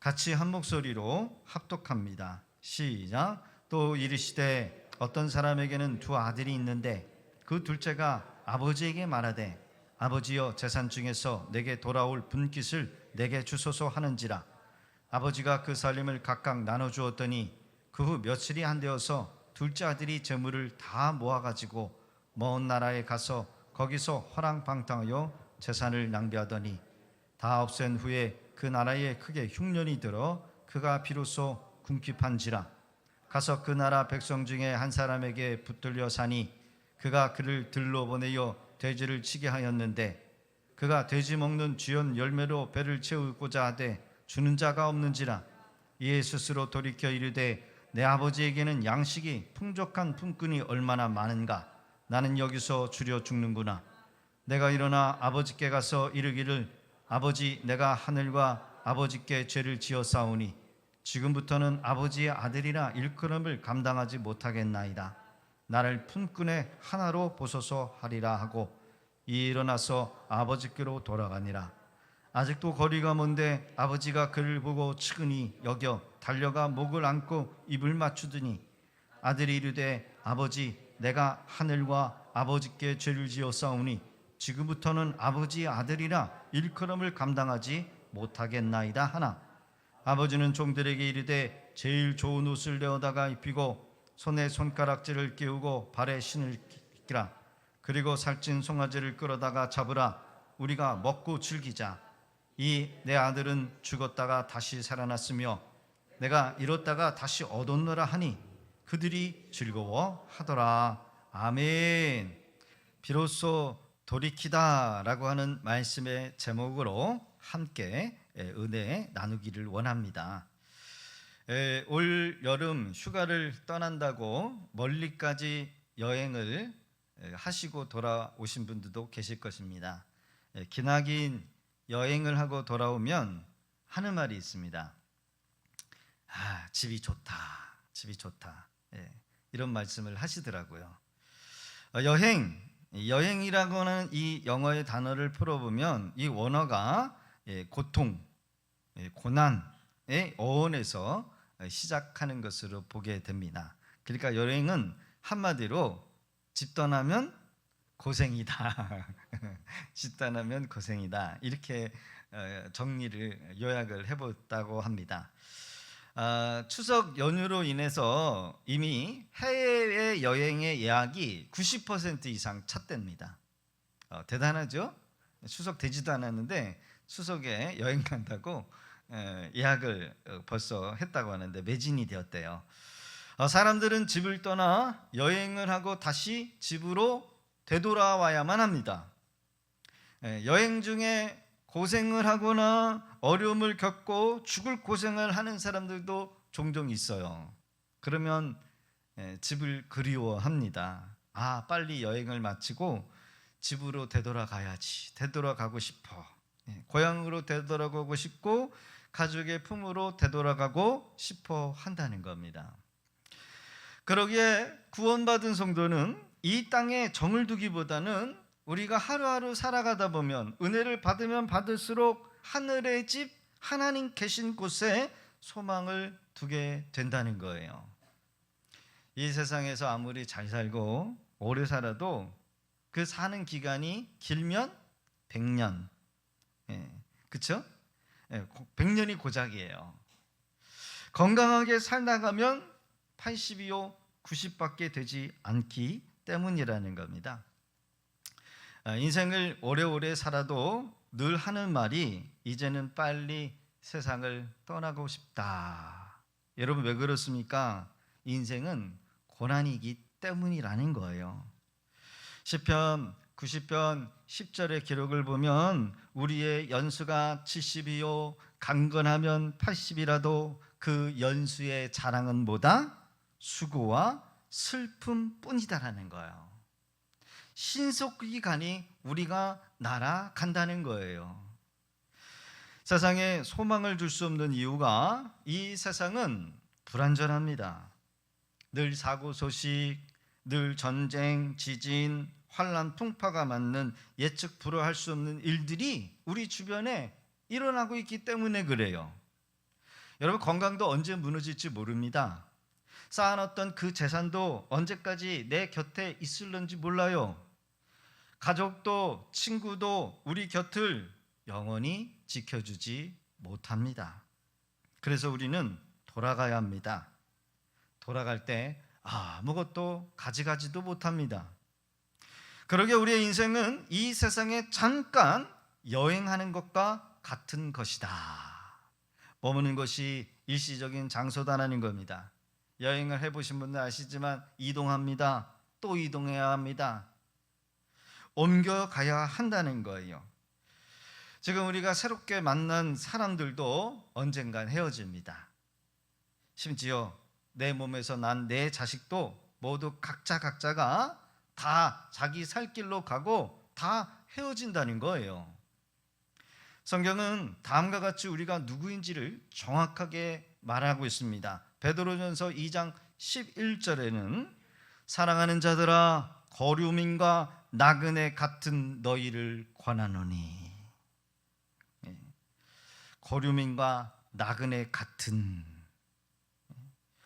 같이 한 목소리로 합독합니다. 시작. 또 이르시되 어떤 사람에게는 두 아들이 있는데 그 둘째가 아버지에게 말하되 아버지여 재산 중에서 내게 돌아올 분깃을 내게 주소서 하는지라. 아버지가 그 살림을 각각 나눠주었더니 그 후 며칠이 안 되어서 둘째 아들이 재물을 다 모아가지고 먼 나라에 가서 거기서 허랑방탕하여 재산을 낭비하더니 다 없앤 후에 그 나라에 크게 흉년이 들어 그가 비로소 궁핍한지라. 가서 그 나라 백성 중에 한 사람에게 붙들려 사니 그가 그를 들러 보내어 돼지를 치게 하였는데 그가 돼지 먹는 쥐연 열매로 배를 채우고자 하되 주는 자가 없는지라. 이에 스스로 돌이켜 이르되 내 아버지에게는 양식이 풍족한 품꾼이 얼마나 많은가. 나는 여기서 주려 죽는구나. 내가 일어나 아버지께 가서 이르기를 아버지, 내가 하늘과 아버지께 죄를 지었사오니 지금부터는 아버지의 아들이라 일컬음을 감당하지 못하겠나이다. 나를 품꾼의 하나로 보소서 하리라 하고 일어나서 아버지께로 돌아가니라. 아직도 거리가 먼데 아버지가 그를 보고 측은히 여겨 달려가 목을 안고 입을 맞추더니 아들이 이르되 아버지, 내가 하늘과 아버지께 죄를 지었사오니 지금부터는 아버지의 아들이라 일컬음을 감당하지 못하겠나이다 하나. 아버지는 종들에게 이르되 제일 좋은 옷을 내어다가 입히고 손에 손가락질을 끼우고 발에 신을 끼라. 그리고 살찐 송아지를 끌어다가 잡으라. 우리가 먹고 즐기자. 이 내 아들은 죽었다가 다시 살아났으며 내가 잃었다가 다시 얻었노라 하니 그들이 즐거워하더라. 아멘. 비로소 돌이키다라고 하는 말씀의 제목으로 함께 은혜 나누기를 원합니다. 올 여름 휴가를 떠난다고 멀리까지 여행을 하시고 돌아오신 분들도 계실 것입니다. 기나긴 여행을 하고 돌아오면 하는 말이 있습니다. 집이 좋다, 집이 좋다. 이런 말씀을 하시더라고요. 여행이라고 하는 이 영어의 단어를 풀어보면 이 원어가 고통, 고난의 어원에서 시작하는 것으로 보게 됩니다. 그러니까 여행은 한마디로 집 떠나면 고생이다. 집 떠나면 고생이다. 이렇게 정리를 요약을 해봤다고 합니다. 추석 연휴로 인해서 이미 해외 여행의 예약이 90% 이상 찼답니다. 대단하죠? 추석 되지도 않았는데 추석에 여행 간다고 예약을 벌써 했다고 하는데 매진이 되었대요. 사람들은 집을 떠나 여행을 하고 다시 집으로 되돌아와야만 합니다. 여행 중에 고생을 하거나 어려움을 겪고 죽을 고생을 하는 사람들도 종종 있어요. 그러면 집을 그리워합니다. 빨리 여행을 마치고 집으로 되돌아가야지. 되돌아가고 싶어. 고향으로 되돌아가고 싶고 가족의 품으로 되돌아가고 싶어 한다는 겁니다. 그러기에 구원받은 성도는 이 땅에 정을 두기보다는 우리가 하루하루 살아가다 보면 은혜를 받으면 받을수록 하늘의 집 하나님 계신 곳에 소망을 두게 된다는 거예요. 이 세상에서 아무리 잘 살고 오래 살아도 그 사는 기간이 길면 100년, 그렇죠? 100년이 고작이에요. 건강하게 살다가면 80이요 90밖에 되지 않기 때문이라는 겁니다. 인생을 오래오래 살아도 늘 하는 말이 이제는 빨리 세상을 떠나고 싶다. 여러분 왜 그렇습니까? 인생은 고난이기 때문이라는 거예요. 시편 90편 10절의 기록을 보면 우리의 연수가 70이요 강건하면 80이라도 그 연수의 자랑은 뭐다? 수고와 슬픔뿐이다라는 거예요. 신속히 가니 우리가 날아간다는 거예요. 세상에 소망을 줄 수 없는 이유가 이 세상은 불안전합니다. 늘 사고 소식, 늘 전쟁, 지진, 환란, 풍파가 맞는 예측 불허할 수 없는 일들이 우리 주변에 일어나고 있기 때문에 그래요. 여러분, 건강도 언제 무너질지 모릅니다. 쌓아놨던 그 재산도 언제까지 내 곁에 있을런지 몰라요. 가족도 친구도 우리 곁을 영원히 지켜주지 못합니다. 그래서 우리는 돌아가야 합니다. 돌아갈 때 아무것도 가져가지도 못합니다. 그러게 우리의 인생은 이 세상에 잠깐 여행하는 것과 같은 것이다. 머무는 것이 일시적인 장소다라는 겁니다. 여행을 해보신 분들 아시지만 이동합니다. 또 이동해야 합니다. 옮겨가야 한다는 거예요. 지금 우리가 새롭게 만난 사람들도 언젠간 헤어집니다. 심지어 내 몸에서 난 내 자식도 모두 각자가 다 자기 살 길로 가고 다 헤어진다는 거예요. 성경은 다음과 같이 우리가 누구인지를 정확하게 말하고 있습니다. 베드로전서 2장 11절에는 사랑하는 자들아, 거류민과 나그네 같은 너희를 권하노니. 거류민과 나그네 같은.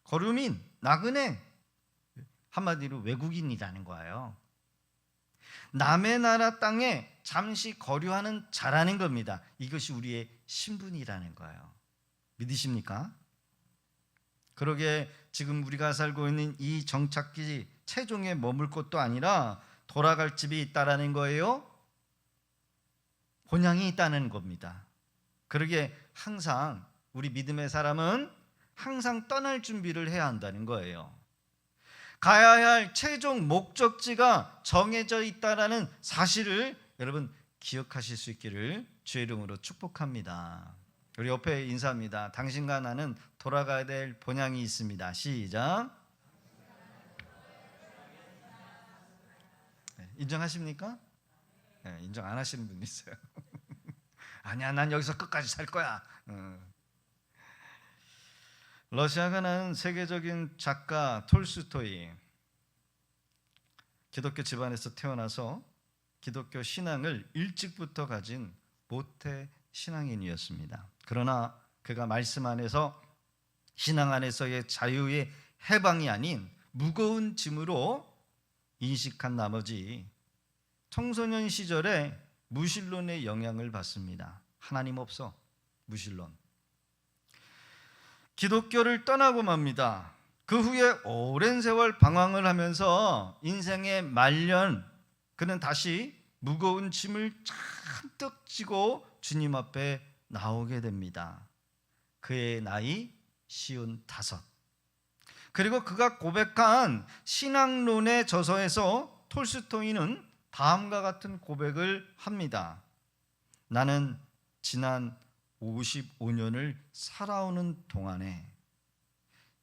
거류민, 나그네, 한마디로 외국인이라는 거예요. 남의 나라 땅에 잠시 거류하는 자라는 겁니다. 이것이 우리의 신분이라는 거예요. 믿으십니까? 그러게 지금 우리가 살고 있는 이 정착지 최종에 머물 곳도 아니라 돌아갈 집이 있다라는 거예요. 본향이 있다는 겁니다. 그러게 항상 우리 믿음의 사람은 항상 떠날 준비를 해야 한다는 거예요. 가야 할 최종 목적지가 정해져 있다라는 사실을 여러분 기억하실 수 있기를 주의 이름으로 축복합니다. 우리 옆에 인사합니다. 당신과 나는 돌아가야 될 본향이 있습니다. 시작. 인정하십니까? 네, 인정 안 하시는 분 있어요. 아니야, 난 여기서 끝까지 살 거야. 러시아가 낳은 세계적인 작가 톨스토이, 기독교 집안에서 태어나서 기독교 신앙을 일찍부터 가진 모태 신앙인이었습니다. 그러나 그가 말씀 안에서 신앙 안에서의 자유의 해방이 아닌 무거운 짐으로 인식한 나머지 청소년 시절에 무신론의 영향을 받습니다. 하나님 없어, 무신론. 기독교를 떠나고 맙니다. 그 후에 오랜 세월 방황을 하면서 인생의 말년 그는 다시 무거운 짐을 잔뜩 지고 주님 앞에 나오게 됩니다. 그의 나이 55. 그리고 그가 고백한 신앙론의 저서에서 톨스토이는 다음과 같은 고백을 합니다. 나는 지난 55년을 살아오는 동안에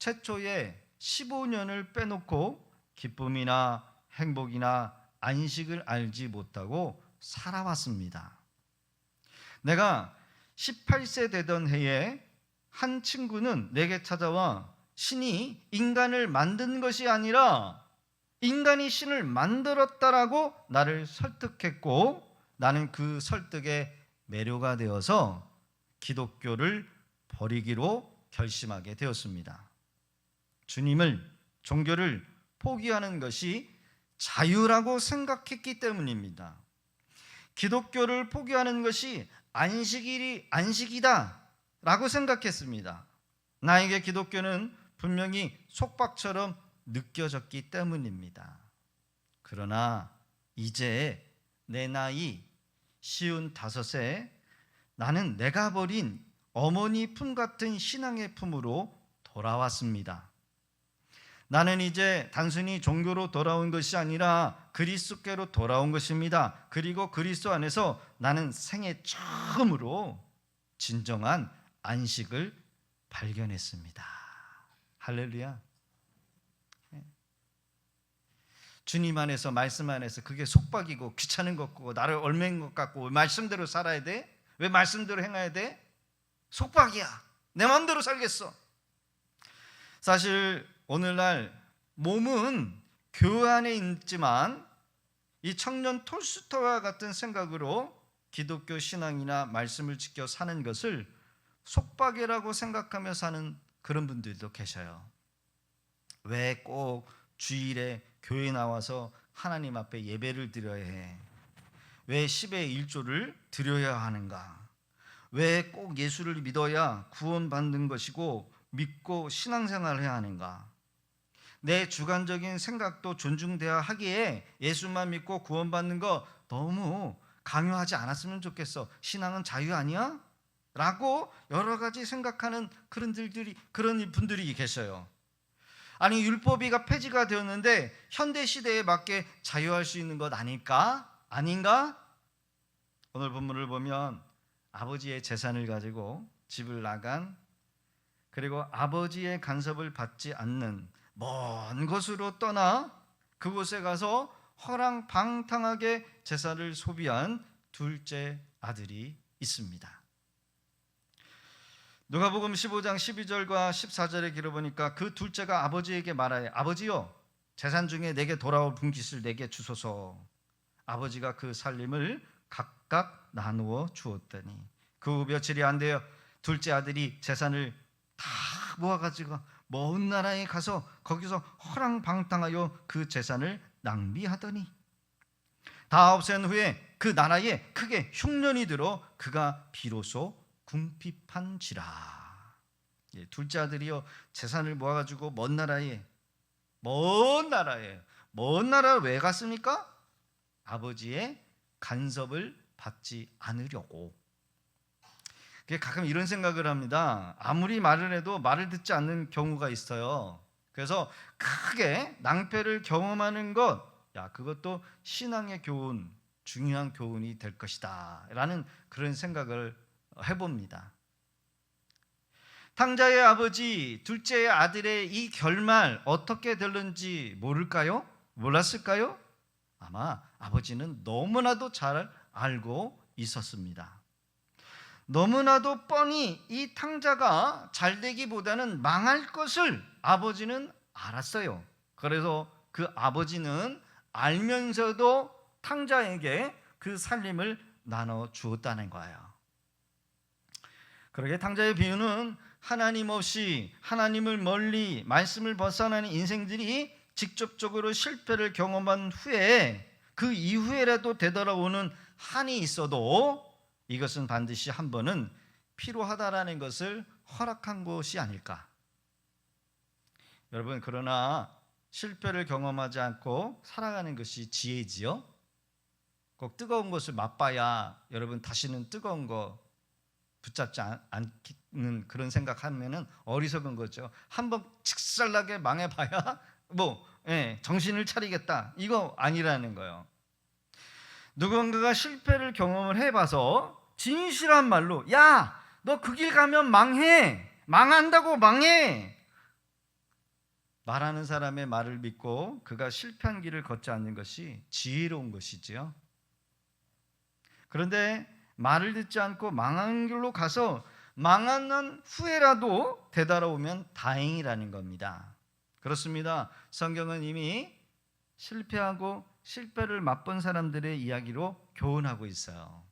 최초의 15년을 빼놓고 기쁨이나 행복이나 안식을 알지 못하고 살아왔습니다. 내가 18세 되던 해에 한 친구는 내게 찾아와 신이 인간을 만든 것이 아니라 인간이 신을 만들었다라고 나를 설득했고, 나는 그 설득에 매료가 되어서 기독교를 버리기로 결심하게 되었습니다. 주님을, 종교를 포기하는 것이 자유라고 생각했기 때문입니다. 기독교를 포기하는 것이 안식이다 라고 생각했습니다. 나에게 기독교는 분명히 속박처럼 느껴졌기 때문입니다. 그러나 이제 내 나이 55세, 나는 내가 버린 어머니 품 같은 신앙의 품으로 돌아왔습니다. 나는 이제 단순히 종교로 돌아온 것이 아니라 그리스도께로 돌아온 것입니다. 그리고 그리스도 안에서 나는 생애 처음으로 진정한 안식을 발견했습니다. 할렐루야. 주님 안에서, 말씀 안에서 그게 속박이고 귀찮은 것 같고 나를 얽매인 것 같고 말씀대로 살아야 돼? 왜 말씀대로 행해야 돼? 속박이야. 내 마음대로 살겠어. 사실 오늘날 몸은 교회 안에 있지만 이 청년 톨스토이와 같은 생각으로 기독교 신앙이나 말씀을 지켜 사는 것을 속박이라고 생각하며 사는 그런 분들도 계셔요. 왜 꼭 주일에 교회 나와서 하나님 앞에 예배를 드려야 해? 왜 10의 1조를 드려야 하는가? 왜 꼭 예수를 믿어야 구원받는 것이고 믿고 신앙생활을 해야 하는가? 내 주관적인 생각도 존중돼야 하기에 예수만 믿고 구원받는 거 너무 강요하지 않았으면 좋겠어. 신앙은 자유 아니야? 라고 여러 가지 생각하는 그런 분들이 계셔요. 아니, 율법이가 폐지가 되었는데 현대 시대에 맞게 자유할 수 있는 것 아닐까? 아닌가? 오늘 본문을 보면 아버지의 재산을 가지고 집을 나간, 그리고 아버지의 간섭을 받지 않는 먼 곳으로 떠나 그곳에 가서 허랑방탕하게 재산을 소비한 둘째 아들이 있습니다. 누가복음 15장 12절과 14절에 기록보니까 그 둘째가 아버지에게 말하여 아버지요, 재산 중에 내게 돌아올 분깃을 내게 주소서. 아버지가 그 살림을 각각 나누어 주었더니 그 후 며칠이 안 되어 둘째 아들이 재산을 다 모아가지고 먼 나라에 가서 거기서 허랑방탕하여 그 재산을 낭비하더니 다 없앤 후에 그 나라에 크게 흉년이 들어 그가 비로소 궁핍한지라. 둘째 아들이요, 재산을 모아가지고 먼 나라에 왜 갔습니까? 아버지의 간섭을 받지 않으려고. 가끔 이런 생각을 합니다. 아무리 말을 해도 말을 듣지 않는 경우가 있어요. 그래서 크게 낭패를 경험하는 것, 그것도 신앙의 교훈, 중요한 교훈이 될 것이다 라는 그런 생각을 해봅니다. 탕자의 아버지, 둘째 아들의 이 결말 어떻게 될는지 몰랐을까요? 아마 아버지는 너무나도 잘 알고 있었습니다. 너무나도 뻔히 이 탕자가 잘 되기보다는 망할 것을 아버지는 알았어요. 그래서 그 아버지는 알면서도 탕자에게 그 살림을 나눠 주었다는 거예요. 그러게 탕자의 비유는 하나님 없이, 하나님을 멀리, 말씀을 벗어나는 인생들이 직접적으로 실패를 경험한 후에 그 이후에라도 되돌아오는 한이 있어도 이것은 반드시 한 번은 필요하다라는 것을 허락한 것이 아닐까. 여러분, 그러나 실패를 경험하지 않고 살아가는 것이 지혜지요. 꼭 뜨거운 것을 맛봐야 여러분 다시는 뜨거운 거 붙잡지 않는 그런 생각하면은 어리석은 거죠. 한번 칙살나게 망해봐야 정신을 차리겠다, 이거 아니라는 거예요. 누군가가 실패를 경험을 해봐서 진실한 말로 야, 너 그 길 가면 망해, 망한다고, 망해 말하는 사람의 말을 믿고 그가 실패한 길을 걷지 않는 것이 지혜로운 것이지요. 그런데 말을 듣지 않고 망한 길로 가서 망한 후에라도 되돌아오면 다행이라는 겁니다. 그렇습니다. 성경은 이미 실패하고 실패를 맛본 사람들의 이야기로 교훈하고 있어요.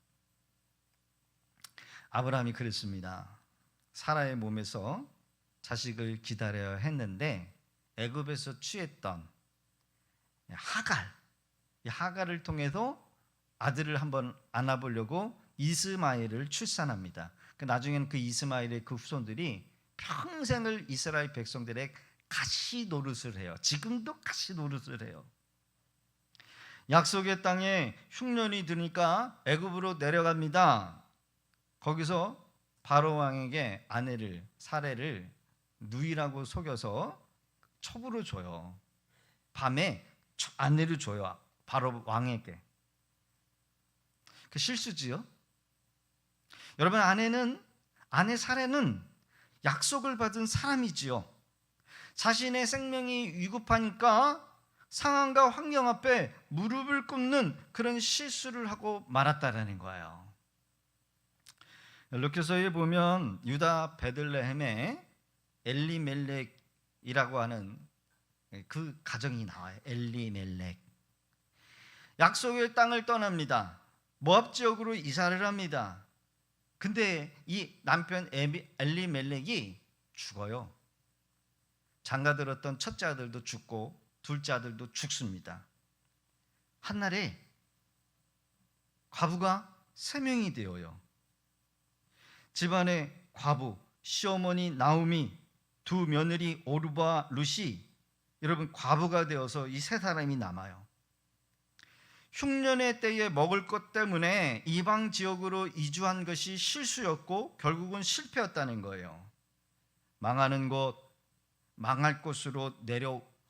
아브라함이 그랬습니다. 사라의 몸에서 자식을 기다려야 했는데 애굽에서 취했던 하갈을 통해서 아들을 한번 안아보려고 이스마엘을 출산합니다. 나중에는 그 이스마엘의 그 후손들이 평생을 이스라엘 백성들의 가시 노릇을 해요. 지금도 가시 노릇을 해요. 약속의 땅에 흉년이 드니까 애굽으로 내려갑니다. 거기서 바로 왕에게 아내를, 사례를 누이라고 속여서 첩으로 줘요. 밤에 아내를 줘요, 바로 왕에게. 그 실수지요. 여러분, 아내 사례는 약속을 받은 사람이지요. 자신의 생명이 위급하니까 상황과 환경 앞에 무릎을 꿇는 그런 실수를 하고 말았다라는 거예요. 루카서에 보면 유다 베들레헴에 엘리멜렉이라고 하는 그 가정이 나와요. 엘리멜렉. 약속의 땅을 떠납니다. 모압 지역으로 이사를 합니다. 근데 이 남편 엘리멜렉이 죽어요. 장가 들었던 첫째 아들도 죽고 둘째 아들도 죽습니다. 한날에 과부가 3명이 되어요. 집안의 과부, 시어머니 나오미, 두 며느리 오르바 룻이 여러분 과부가 되어서 이 3사람이 남아요. 흉년의 때에 먹을 것 때문에 이방 지역으로 이주한 것이 실수였고 결국은 실패였다는 거예요. 망하는 곳, 망할 곳으로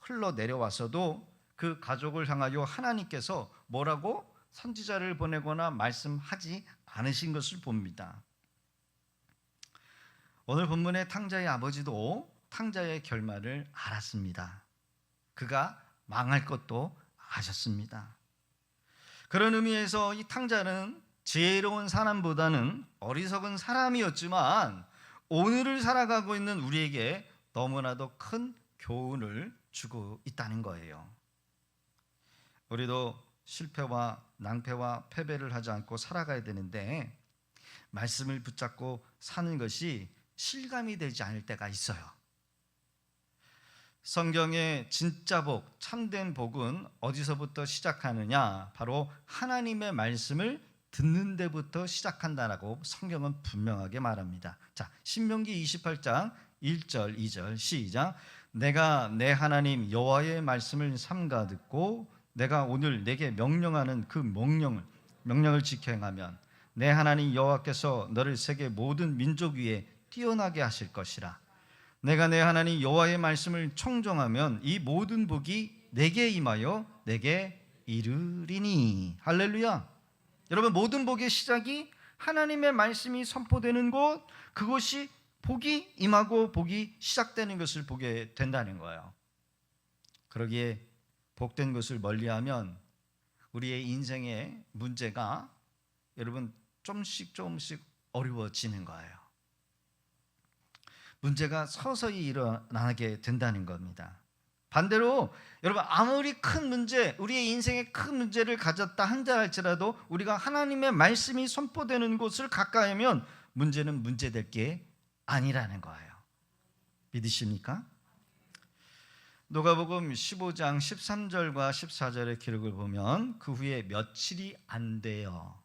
흘러 내려와서도 그 가족을 향하여 하나님께서 뭐라고 선지자를 보내거나 말씀하지 않으신 것을 봅니다. 오늘 본문의 탕자의 아버지도 탕자의 결말을 알았습니다. 그가 망할 것도 아셨습니다. 그런 의미에서 이 탕자는 지혜로운 사람보다는 어리석은 사람이었지만 오늘을 살아가고 있는 우리에게 너무나도 큰 교훈을 주고 있다는 거예요. 우리도 실패와 낭패와 패배를 하지 않고 살아가야 되는데 말씀을 붙잡고 사는 것이 실감이 되지 않을 때가 있어요. 성경의 진짜 복, 참된 복은 어디서부터 시작하느냐? 바로 하나님의 말씀을 듣는 데부터 시작한다라고 성경은 분명하게 말합니다. 자, 신명기 28장 1절 2절 시작. 내가 내 하나님 여호와의 말씀을 삼가 듣고 내가 오늘 내게 명령하는 그 명령을 지켜 행하면 내 하나님 여호와께서 너를 세계 모든 민족 위에 뛰어나게 하실 것이라. 내가 내 하나님 여호와의 말씀을 청종하면 이 모든 복이 내게 임하여 내게 이르리니. 할렐루야. 여러분, 모든 복의 시작이 하나님의 말씀이 선포되는 곳, 그것이 복이 임하고 복이 시작되는 것을 보게 된다는 거예요. 그러기에 복된 것을 멀리하면 우리의 인생의 문제가 여러분 조금씩 어려워지는 거예요. 문제가 서서히 일어나게 된다는 겁니다. 반대로 여러분, 아무리 큰 문제, 우리의 인생에 큰 문제를 가졌다 한다 할지라도 우리가 하나님의 말씀이 선포되는 곳을 가까이 하면 문제는 문제될 게 아니라는 거예요. 믿으십니까? 누가복음 15장 13절과 14절의 기록을 보면 그 후에 며칠이 안 돼요.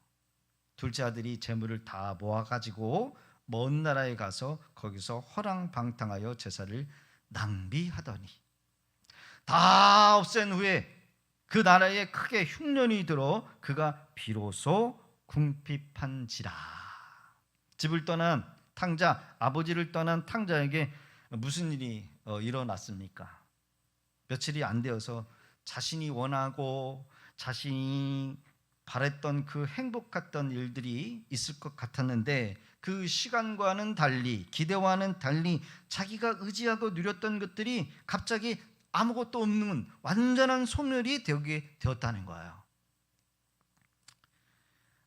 둘째 아들이 재물을 다 모아가지고 먼 나라에 가서 거기서 허랑방탕하여 제사를 낭비하더니 다 없앤 후에 그 나라에 크게 흉년이 들어 그가 비로소 궁핍한지라. 집을 떠난 탕자, 아버지를 떠난 탕자에게 무슨 일이 일어났습니까? 며칠이 안 되어서 자신이 원하고 자신이 바랬던 그 행복 같던 일들이 있을 것 같았는데 그 시간과는 달리, 기대와는 달리 자기가 의지하고 누렸던 것들이 갑자기 아무것도 없는 완전한 소멸이 되게 되었다는 거예요.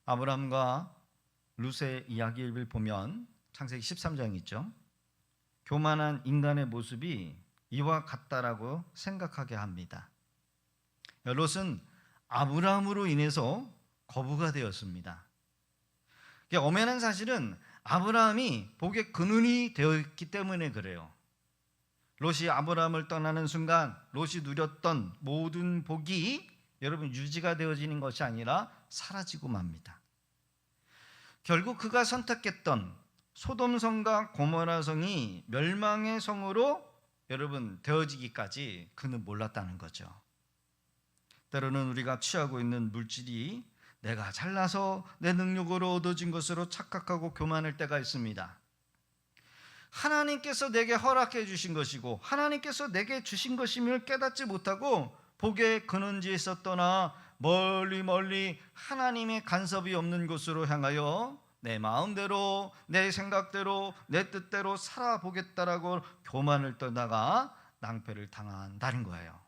아브라함과 룻의 이야기를 보면 창세기 13장 있죠. 교만한 인간의 모습이 이와 같다라고 생각하게 합니다. 롯은 아브라함으로 인해서 거부가 되었습니다. 엄연한 사실은 아브라함이 복의 근원이 되었기 때문에 그래요. 롯이 아브라함을 떠나는 순간 롯이 누렸던 모든 복이 여러분 유지가 되어지는 것이 아니라 사라지고 맙니다. 결국 그가 선택했던 소돔성과 고모라성이 멸망의 성으로 여러분 되어지기까지 그는 몰랐다는 거죠. 때로는 우리가 취하고 있는 물질이 내가 잘나서 내 능력으로 얻어진 것으로 착각하고 교만할 때가 있습니다. 하나님께서 내게 허락해 주신 것이고 하나님께서 내게 주신 것임을 깨닫지 못하고 복의 근원지에 있었더나 멀리 하나님의 간섭이 없는 곳으로 향하여 내 마음대로 내 생각대로 내 뜻대로 살아보겠다라고 교만을 떠다가 낭패를 당한다는 거예요.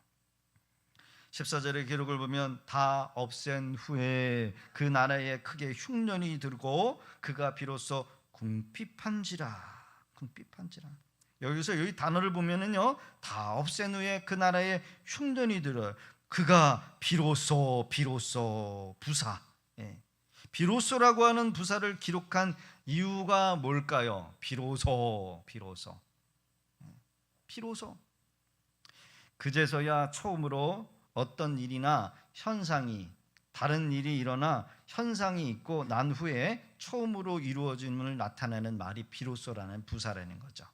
14절의 기록을 보면 다 없앤 후에 그 나라에 크게 흉년이 들고 그가 비로소 궁핍한지라. 여기서 여기 단어를 보면은요, 다 없앤 후에 그 나라에 흉년이 들어요. 그가 비로소 부사, 비로소라고 하는 부사를 기록한 이유가 뭘까요? 비로소. 그제서야 처음으로 어떤 일이나 현상이, 다른 일이 일어나 현상이 있고 난 후에 처음으로 이루어짐을 나타내는 말이 비로소라는 부사라는 거죠.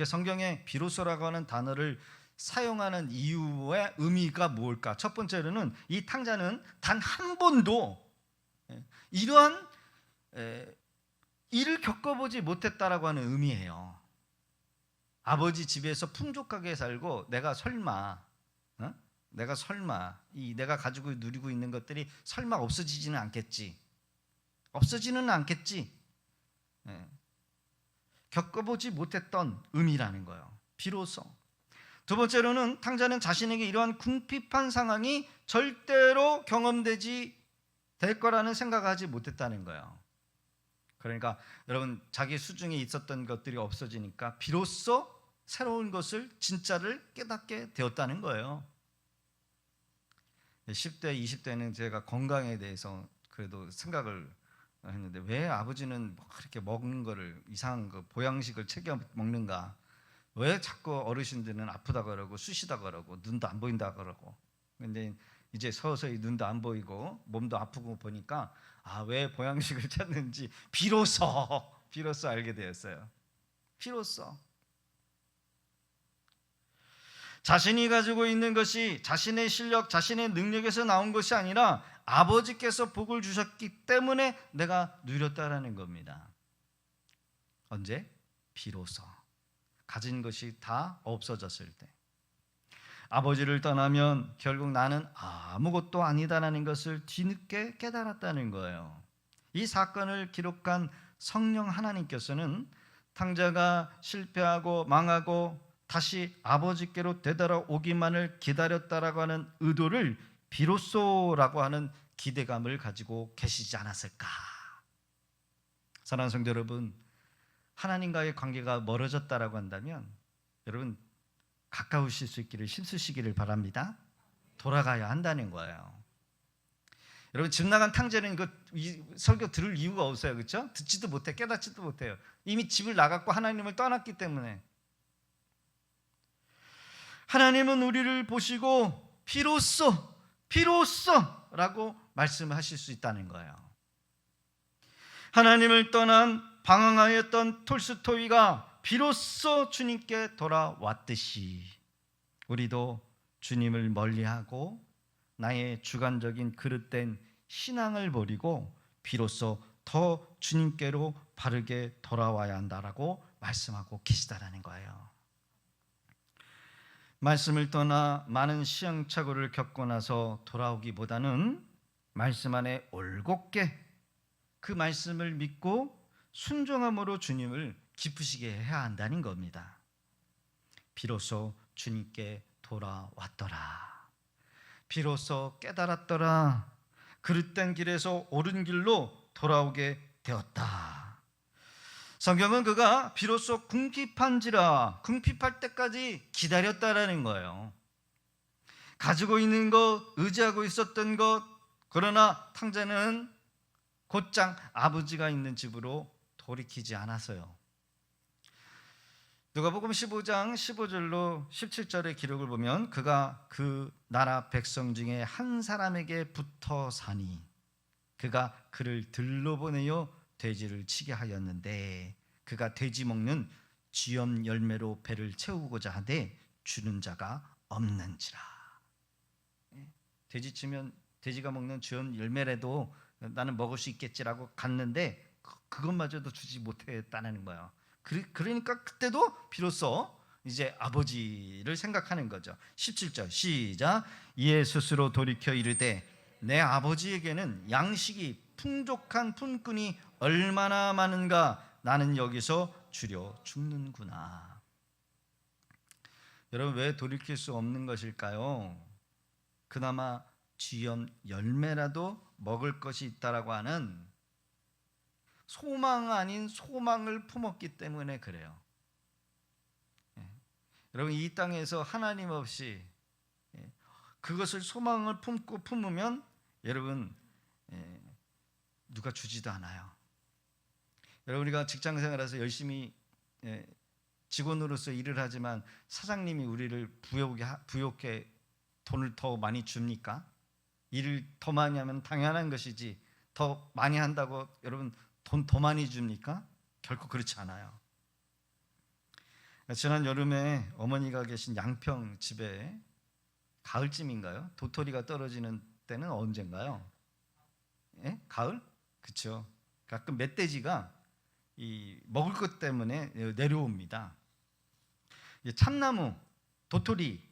성경에 비로소라고 하는 단어를 사용하는 이유의 의미가 뭘까? 첫 번째로는 이 탕자는 단 한 번도 이러한 일을 겪어보지 못했다라고 하는 의미예요. 아버지 집에서 풍족하게 살고 내가 설마 내가 가지고 누리고 있는 것들이 설마 없어지지는 않겠지. 겪어보지 못했던 의미라는 거예요. 비로소. 두 번째로는 탕자는 자신에게 이러한 궁핍한 상황이 절대로 경험되지 될 거라는 생각하지 못했다는 거예요. 그러니까 여러분, 자기 수중에 있었던 것들이 없어지니까 비로소 새로운 것을, 진짜를 깨닫게 되었다는 거예요. 10대, 20대는 제가 건강에 대해서 그래도 생각을 했는데, 왜 아버지는 그렇게 먹는 거를, 이상한 거 보양식을 챙겨 먹는가? 왜 자꾸 어르신들은 아프다 그러고 쑤시다 그러고 눈도 안 보인다 그러고. 근데 이제 서서히 눈도 안 보이고 몸도 아프고 보니까 왜 보양식을 찾는지 비로소 알게 되었어요. 비로소. 자신이 가지고 있는 것이 자신의 실력, 자신의 능력에서 나온 것이 아니라 아버지께서 복을 주셨기 때문에 내가 누렸다라는 겁니다. 언제? 비로소. 가진 것이 다 없어졌을 때. 아버지를 떠나면 결국 나는 아무것도 아니다라는 것을 뒤늦게 깨달았다는 거예요. 이 사건을 기록한 성령 하나님께서는 탕자가 실패하고 망하고 다시 아버지께로 되돌아오기만을 기다렸다라고 하는 의도를 비로소라고 하는 기대감을 가지고 계시지 않았을까. 사랑하는 성도 여러분, 하나님과의 관계가 멀어졌다라고 한다면 여러분 가까우실 수 있기를 힘쓰시기를 바랍니다. 돌아가야 한다는 거예요. 여러분, 집 나간 탕자는 이 설교 들을 이유가 없어요. 그렇죠? 듣지도 못해, 깨닫지도 못해요. 이미 집을 나갔고 하나님을 떠났기 때문에. 하나님은 우리를 보시고 비로소라고 말씀하실 수 있다는 거예요. 하나님을 떠난 방황하였던 톨스토이가 비로소 주님께 돌아왔듯이 우리도 주님을 멀리하고 나의 주관적인 그릇된 신앙을 버리고 비로소 더 주님께로 바르게 돌아와야 한다라고 말씀하고 계시다라는 거예요. 말씀을 떠나 많은 시행착오를 겪고 나서 돌아오기보다는 말씀 안에 올곧게 그 말씀을 믿고 순종함으로 주님을 기쁘시게 해야 한다는 겁니다. 비로소 주님께 돌아왔더라. 비로소 깨달았더라. 그릇된 길에서 옳은 길로 돌아오게 되었다. 성경은 그가 비로소 궁핍한지라, 궁핍할 때까지 기다렸다라는 거예요. 가지고 있는 것, 의지하고 있었던 것, 그러나 탕자는 곧장 아버지가 있는 집으로 돌이키지 않았어요. 누가복음 15장 15절로 17절의 기록을 보면 그가 그 나라 백성 중에 한 사람에게 붙어 사니 그가 그를 들러보내어 돼지를 치게 하였는데 그가 돼지 먹는 쥐염 열매로 배를 채우고자 하되 주는 자가 없는지라. 돼지 치면 돼지가 먹는 쥐염 열매라도 나는 먹을 수 있겠지라고 갔는데 그것마저도 주지 못했다는 거예요. 그러니까 그때도 비로소 이제 아버지를 생각하는 거죠. 17절 시작. 이에 스스로 돌이켜 이르되 내 아버지에게는 양식이 풍족한 품꾼이 얼마나 많은가. 나는 여기서 주려 죽는구나. 여러분, 왜 돌이킬 수 없는 것일까요? 그나마 쥐염 열매라도 먹을 것이 있다라고 하는 소망 아닌 소망을 품었기 때문에 그래요. 여러분, 이 땅에서 하나님 없이 그것을 소망을 품으면 여러분 누가 주지도 않아요. 여러분, 우리가 직장 생활에서 열심히 직원으로서 일을 하지만 사장님이 우리를 부욕해 돈을 더 많이 줍니까? 일을 더 많이 하면 당연한 것이지 더 많이 한다고 여러분 돈 더 많이 줍니까? 결코 그렇지 않아요. 지난 여름에 어머니가 계신 양평 집에 가을쯤인가요? 도토리가 떨어지는 때는 언젠가요? 예? 가을? 그렇죠. 가끔 멧돼지가 이 먹을 것 때문에 내려옵니다. 참나무, 도토리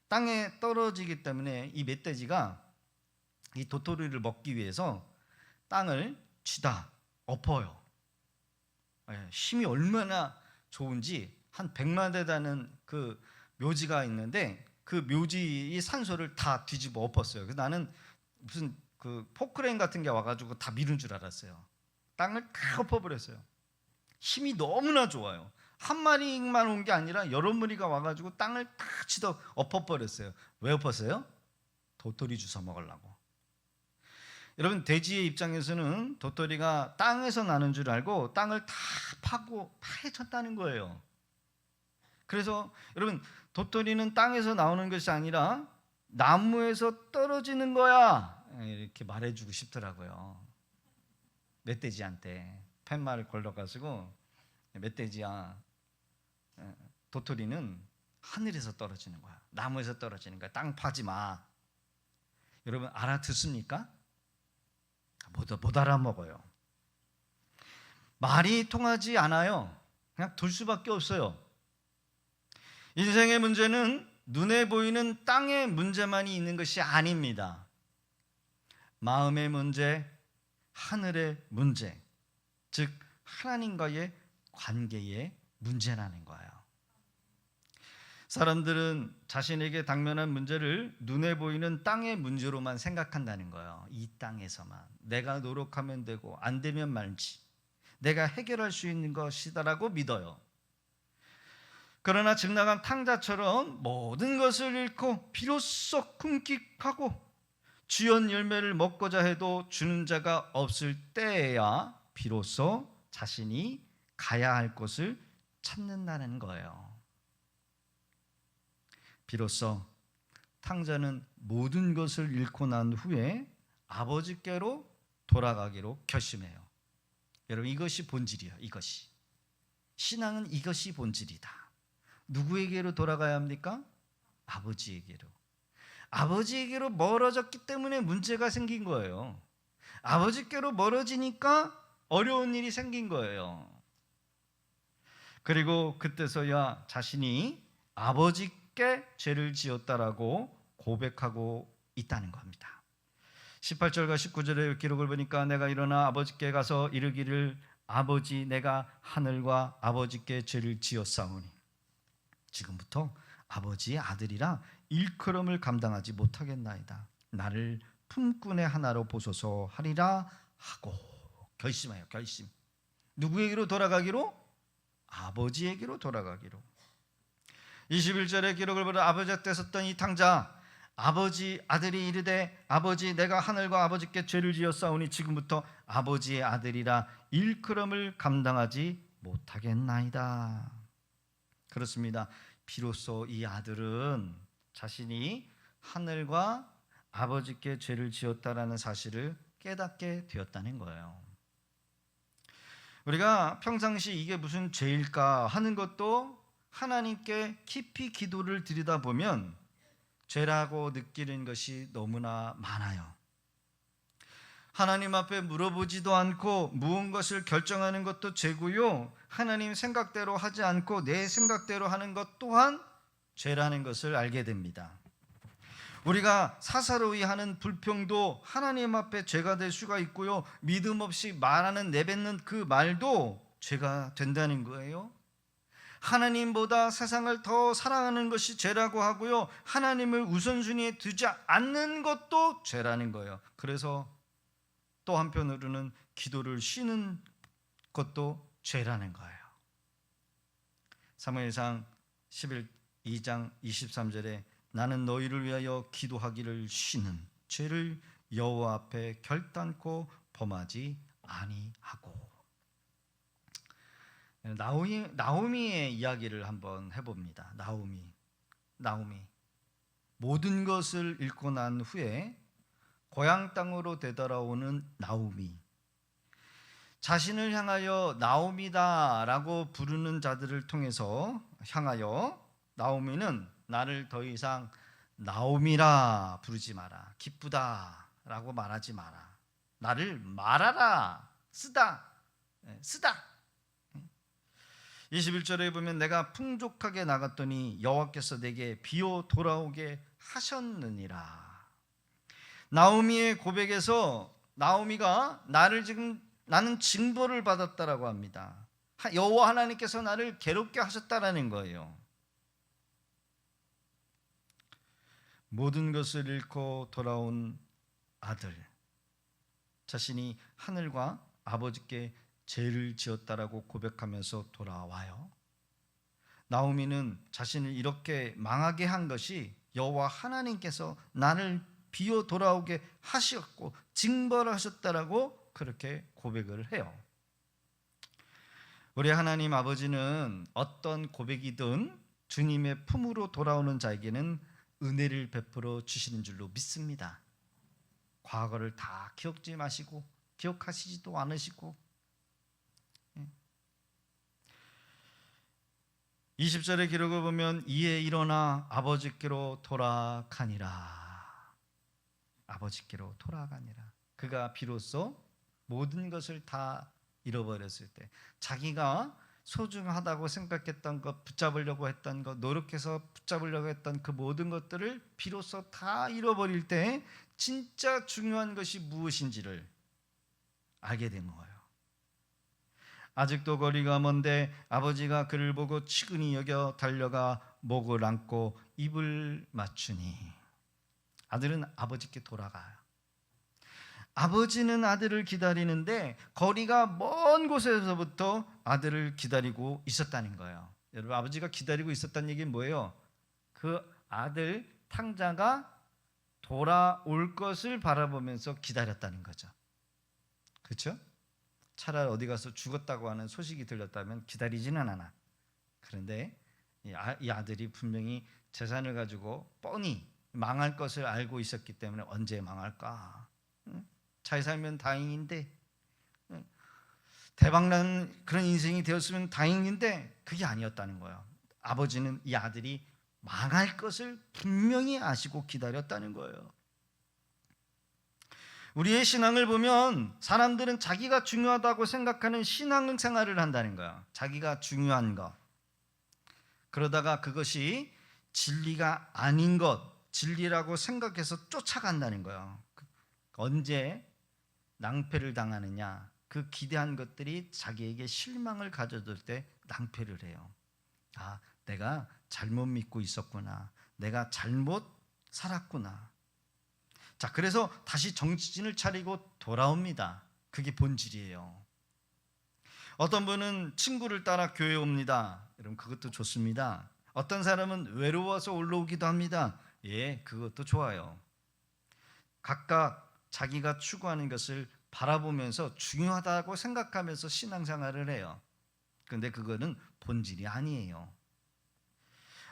땅에 떨어지기 때문에 이 멧돼지가 이 도토리를 먹기 위해서 땅을 치다 엎어요. 힘이 얼마나 좋은지 한 100만 대 되는 그 묘지가 있는데 그 묘지의 산소를 다 뒤집어 엎었어요. 그래서 나는 무슨 그 포크레인 같은 게 와가지고 다 미는 줄 알았어요. 땅을 다 엎어버렸어요. 힘이 너무나 좋아요. 한 마리만 온 게 아니라 여러 무리가 와가지고 땅을 다 치다 엎어버렸어요. 왜 엎었어요? 도토리 주워 먹으려고. 여러분, 돼지의 입장에서는 도토리가 땅에서 나는 줄 알고 땅을 다 파헤쳤다는 거예요. 그래서 여러분, 도토리는 땅에서 나오는 것이 아니라 나무에서 떨어지는 거야, 이렇게 말해주고 싶더라고요. 멧돼지한테 팻말을 걸러가지고, 멧돼지야, 도토리는 하늘에서 떨어지는 거야, 나무에서 떨어지는 거야, 땅 파지 마. 여러분, 알아듣습니까? 못 알아먹어요. 말이 통하지 않아요. 그냥 둘 수밖에 없어요. 인생의 문제는 눈에 보이는 땅의 문제만이 있는 것이 아닙니다. 마음의 문제, 하늘의 문제, 즉 하나님과의 관계의 문제라는 거예요. 사람들은 자신에게 당면한 문제를 눈에 보이는 땅의 문제로만 생각한다는 거예요. 이 땅에서만 내가 노력하면 되고 안 되면 말지, 내가 해결할 수 있는 것이다라고 믿어요. 그러나 지나간 탕자처럼 모든 것을 잃고 비로소 궁핍하고 주연 열매를 먹고자 해도 주는 자가 없을 때에야 비로소 자신이 가야 할 곳을 찾는다는 거예요. 비로소 탕자는 모든 것을 잃고 난 후에 아버지께로 돌아가기로 결심해요. 여러분, 이것이 본질이에요. 이것이 신앙은 이것이 본질이다. 누구에게로 돌아가야 합니까? 아버지에게로. 아버지에게로 멀어졌기 때문에 문제가 생긴 거예요. 아버지께로 멀어지니까 어려운 일이 생긴 거예요. 그리고 그때서야 자신이 아버지께 죄를 지었다라고 고백하고 있다는 겁니다. 18절과 19절의 기록을 보니까 내가 일어나 아버지께 가서 이르기를 아버지, 내가 하늘과 아버지께 죄를 지었사오니 지금부터 아버지의 아들이라 일컬음을 감당하지 못하겠나이다. 나를 품꾼의 하나로 보소서 하리라 하고 결심해요. 결심. 누구에게로 돌아가기로? 아버지에게로 돌아가기로. 21절의 기록을 보라. 아버지께 섰던 이 탕자, 아버지 아들이 이르되 아버지, 내가 하늘과 아버지께 죄를 지었사오니 지금부터 아버지의 아들이라 일컬음을 감당하지 못하겠나이다. 그렇습니다. 비로소 이 아들은 자신이 하늘과 아버지께 죄를 지었다라는 사실을 깨닫게 되었다는 거예요. 우리가 평상시 이게 무슨 죄일까 하는 것도 하나님께 깊이 기도를 드리다 보면 죄라고 느끼는 것이 너무나 많아요. 하나님 앞에 물어보지도 않고 무언가를 결정하는 것도 죄고요, 하나님 생각대로 하지 않고 내 생각대로 하는 것 또한 죄라는 것을 알게 됩니다. 우리가 사사로이 하는 불평도 하나님 앞에 죄가 될 수가 있고요, 믿음 없이 말하는 내뱉는 그 말도 죄가 된다는 거예요. 하나님보다 세상을 더 사랑하는 것이 죄라고 하고요, 하나님을 우선순위에 두지 않는 것도 죄라는 거예요. 그래서 또 한편으로는 기도를 쉬는 것도 죄라는 거예요. 사무엘상 11장 23절에 나는 너희를 위하여 기도하기를 쉬는 죄를 여호와 앞에 결단코 범하지 아니하고. 나오미의 이야기를 한번 해봅니다. 나오미 모든 것을 잃고 난 후에 고향 땅으로 되돌아오는 나오미. 자신을 향하여 나오미다라고 부르는 자들을 통해서 향하여 나오미는 나를 더 이상 나오미라 부르지 마라, 기쁘다라고 말하지 마라, 나를 말하라, 쓰다. 21절에 보면 내가 풍족하게 나갔더니 여호와께서 내게 비어 돌아오게 하셨느니라. 나오미의 고백에서 나오미가 나는 징벌을 받았다라고 합니다. 여호와 하나님께서 나를 괴롭게 하셨다라는 거예요. 모든 것을 잃고 돌아온 아들, 자신이 하늘과 아버지께 죄를 지었다라고 고백하면서 돌아와요. 나오미는 자신을 이렇게 망하게 한 것이 여호와 하나님께서 나를 비어 돌아오게 하셨고 징벌하셨다라고 그렇게 고백을 해요. 우리 하나님 아버지는 어떤 고백이든 주님의 품으로 돌아오는 자에게는 은혜를 베풀어 주시는 줄로 믿습니다. 과거를 다 기억지 마시고 기억하시지도 않으시고 20절의 기록을 보면 이에 일어나 아버지께로 돌아가니라. 아버지께로 돌아가니라. 그가 비로소 모든 것을 다 잃어버렸을 때, 자기가 소중하다고 생각했던 것, 붙잡으려고 했던 것, 노력해서 붙잡으려고 했던 그 모든 것들을 비로소 다 잃어버릴 때 진짜 중요한 것이 무엇인지를 알게 된 거예요. 아직도 거리가 먼데 아버지가 그를 보고 치근히 여겨 달려가 목을 안고 입을 맞추니. 아들은 아버지께 돌아가요. 아버지는 아들을 기다리는데 거리가 먼 곳에서부터 아들을 기다리고 있었다는 거예요. 여러분, 아버지가 기다리고 있었다는 얘기는 뭐예요? 그 아들 탕자가 돌아올 것을 바라보면서 기다렸다는 거죠. 그렇죠? 차라리 어디 가서 죽었다고 하는 소식이 들렸다면 기다리지는 않아. 그런데 이 아들이 분명히 재산을 가지고 뻔히 망할 것을 알고 있었기 때문에 언제 망할까? 잘 살면 다행인데, 대박난 그런 인생이 되었으면 다행인데 그게 아니었다는 거예요. 아버지는 이 아들이 망할 것을 분명히 아시고 기다렸다는 거예요. 우리의 신앙을 보면 사람들은 자기가 중요하다고 생각하는 신앙생활을 한다는 거야. 자기가 중요한 것. 그러다가 그것이 진리가 아닌 것, 진리라고 생각해서 쫓아간다는 거예요. 언제 낭패를 당하느냐? 그 기대한 것들이 자기에게 실망을 가져줄 때 낭패를 해요. 아, 내가 잘못 믿고 있었구나. 내가 잘못 살았구나. 자, 그래서 다시 정신을 차리고 돌아옵니다. 그게 본질이에요. 어떤 분은 친구를 따라 교회에 옵니다. 여러분, 그것도 좋습니다. 어떤 사람은 외로워서 올라오기도 합니다. 예, 그것도 좋아요. 각각 자기가 추구하는 것을 바라보면서 중요하다고 생각하면서 신앙생활을 해요. 그런데 그거는 본질이 아니에요.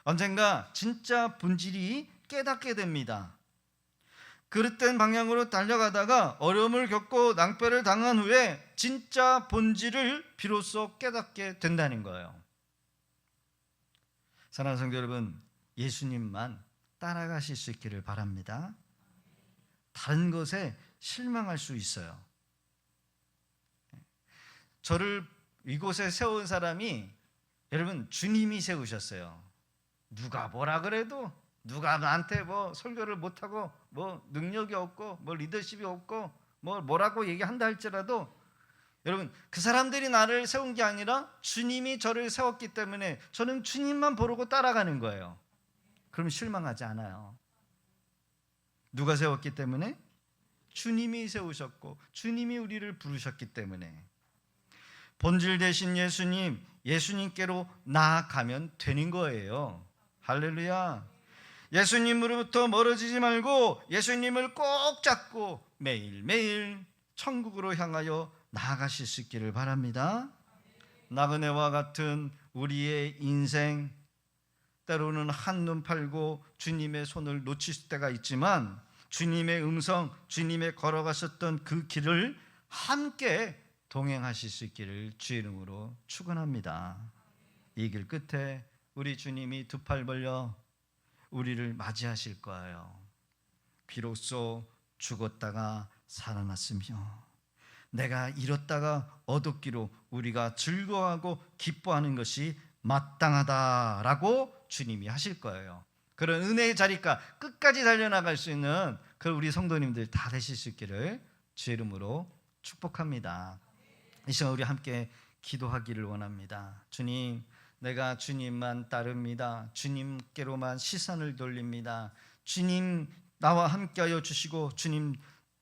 언젠가 진짜 본질이 깨닫게 됩니다. 그릇된 방향으로 달려가다가 어려움을 겪고 낭패를 당한 후에 진짜 본질을 비로소 깨닫게 된다는 거예요. 사랑하는 성도 여러분, 예수님만 따라가실 수 있기를 바랍니다. 다른 것에 실망할 수 있어요. 저를 이곳에 세운 사람이 여러분 주님이 세우셨어요. 누가 뭐라 그래도, 누가 나한테 뭐 설교를 못하고 뭐 능력이 없고 뭐 리더십이 없고 뭐라고 얘기한다 할지라도, 여러분 그 사람들이 나를 세운 게 아니라 주님이 저를 세웠기 때문에 저는 주님만 보고 따라가는 거예요. 그럼 실망하지 않아요. 누가 세웠기 때문에? 주님이 세우셨고 주님이 우리를 부르셨기 때문에. 본질 대신 예수님께로 나아가면 되는 거예요. 할렐루야. 예수님으로부터 멀어지지 말고 예수님을 꼭 잡고 매일매일 천국으로 향하여 나아가실 수 있기를 바랍니다. 나그네와 같은 우리의 인생, 때로는 한눈 팔고 주님의 손을 놓칠 때가 있지만 주님의 음성, 주님의 걸어가셨던 그 길을 함께 동행하실 수 있기를 주의 이름으로 축원합니다. 이 길 끝에 우리 주님이 두 팔 벌려 우리를 맞이하실 거예요. 비로소 죽었다가 살아났으며 내가 잃었다가 얻었기로 우리가 즐거워하고 기뻐하는 것이 마땅하다라고 주님이 하실 거예요. 그런 은혜의 자리가 끝까지 달려나갈 수 있는 그 우리 성도님들 다 되실 수 있기를 주의 이름으로 축복합니다. 이 시간 우리 함께 기도하기를 원합니다. 주님, 내가 주님만 따릅니다. 주님께로만 시선을 돌립니다. 주님 나와 함께하여 주시고 주님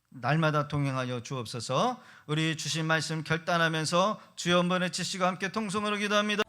날마다 동행하여 주옵소서. 우리 주신 말씀 결단하면서 주여 한번 외치시고 함께 통성으로 기도합니다.